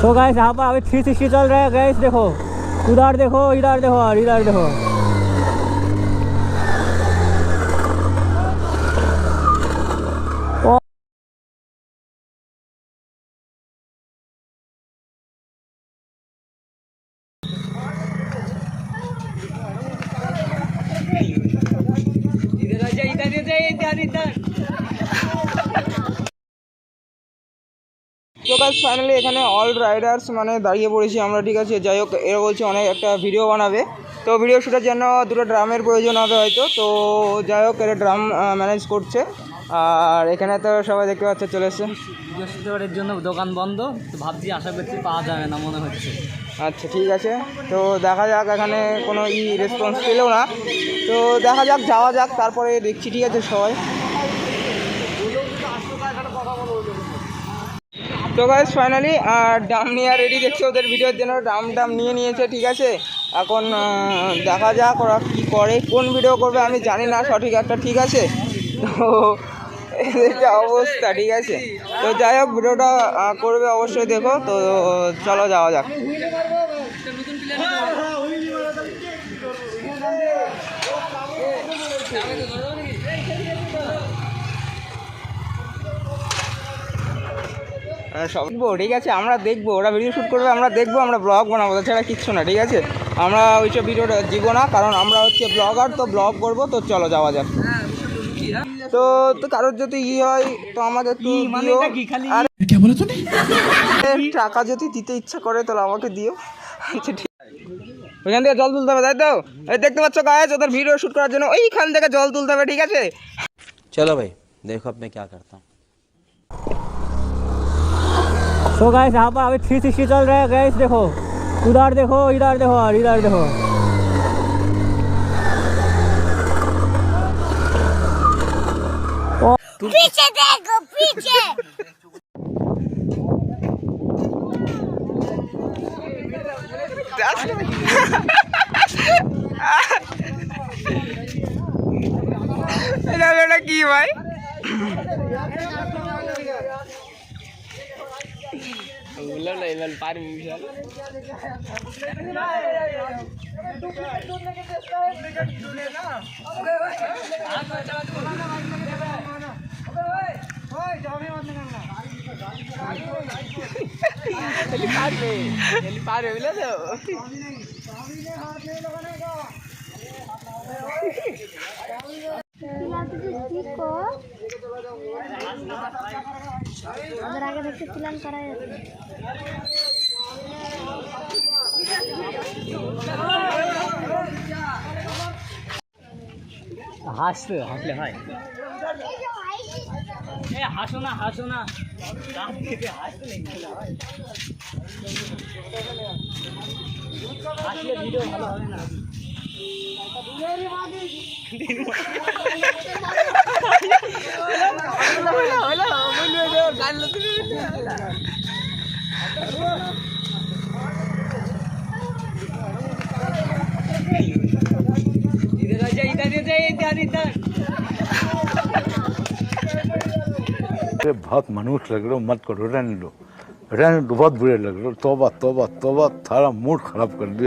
तो गाइस यहाँ पर अभी 360 चल रहा है गाइस। देखो उधर देखो, इधर देखो और इधर देखो। তো গাইস ফাইনালি এখানে অল রাইডার্স মানে দাঁড়িয়ে পড়েছি আমরা, ঠিক আছে। যাই হোক, এরা বলছে অনেক একটা ভিডিও বানাবে, তো ভিডিও শ্যুটের জন্য দুটো ড্রামের প্রয়োজন হবে হয়তো। তো যাই হোক, এরা ড্রাম ম্যানেজ করছে। আর এখানে তো সবাই দেখতে পাচ্ছে চলে এসছে। বৃহস্পতিবারের জন্য দোকান বন্ধ, তো ভাবছি আশা করছি পাওয়া যাবে না মনে হচ্ছে। আচ্ছা ঠিক আছে, তো দেখা যাক। এখানে কোনো রেসপন্স পেলেও না, তো দেখা যাক, যাওয়া যাক, তারপরে দেখছি, ঠিক আছে সবাই। তো গাইস ফাইনালি ডাম নিয়ে রেডি, দেখছি ওদের ভিডিওর জন্য ডাম নিয়ে নিয়েছে, ঠিক আছে। এখন দেখা যাক ওরা কী করে, কোন ভিডিও করবে আমি জানি না সঠিক একটা, ঠিক আছে। তো এটা অবস্থা, ঠিক আছে। তো যাই হোক, ভিডিওটা করবে অবশ্যই, দেখো। তো চলো যাওয়া যাক। সব দেখবো, ঠিক আছে, আমরা দেখবো। ওরা ভিডিও শ্যুট করবে, আমরা দেখবো, আমরা ব্লগ বানাবো, তাছাড়া কিচ্ছু না, ঠিক আছে। আমরা ওইসব ভিডিওটা দিব না, কারণ আমরা হচ্ছে ব্লগার, তো ব্লগ করবো। তো চলো যাওয়া যাক। তো কারোর যদি হয় তো আমাকে একটু দিও, আর টাকা যদি দিতে ইচ্ছা করে তাহলে আমাকে দিও। আচ্ছা ঠিক, ওইখান থেকে জল তুলতে হবে, তাই তো? এই দেখতে পাচ্ছ গাইস, ওদের ভিডিও শ্যুট করার জন্য ওইখান থেকে জল তুলতে হবে, ঠিক আছে। चलो भाई देखो अब मैं क्या करता हूँ। तो गाइस यहाँ पर अभी 360 चल रहा है गाइस। देखो उधर देखो, इधर देखो और इधर देखो। पीछे देखो, पीछे। এটা কি ভাই? বললাম না এবার পারবি বিশাল। পারবে বুঝলে তো। আমাদের আগে থেকে প্ল্যান করা আছে। হাসতে হাসলে হয়। হাসো না, হাসো না, হাসলে ভিডিও ভালো হবে না। बहुत मनुष्य लग रहे हो, मत करो, रहने दो, बहुत बुरे लग रहे हो। तौबा तौबा तौबा, थारा मूड खराब कर दिया।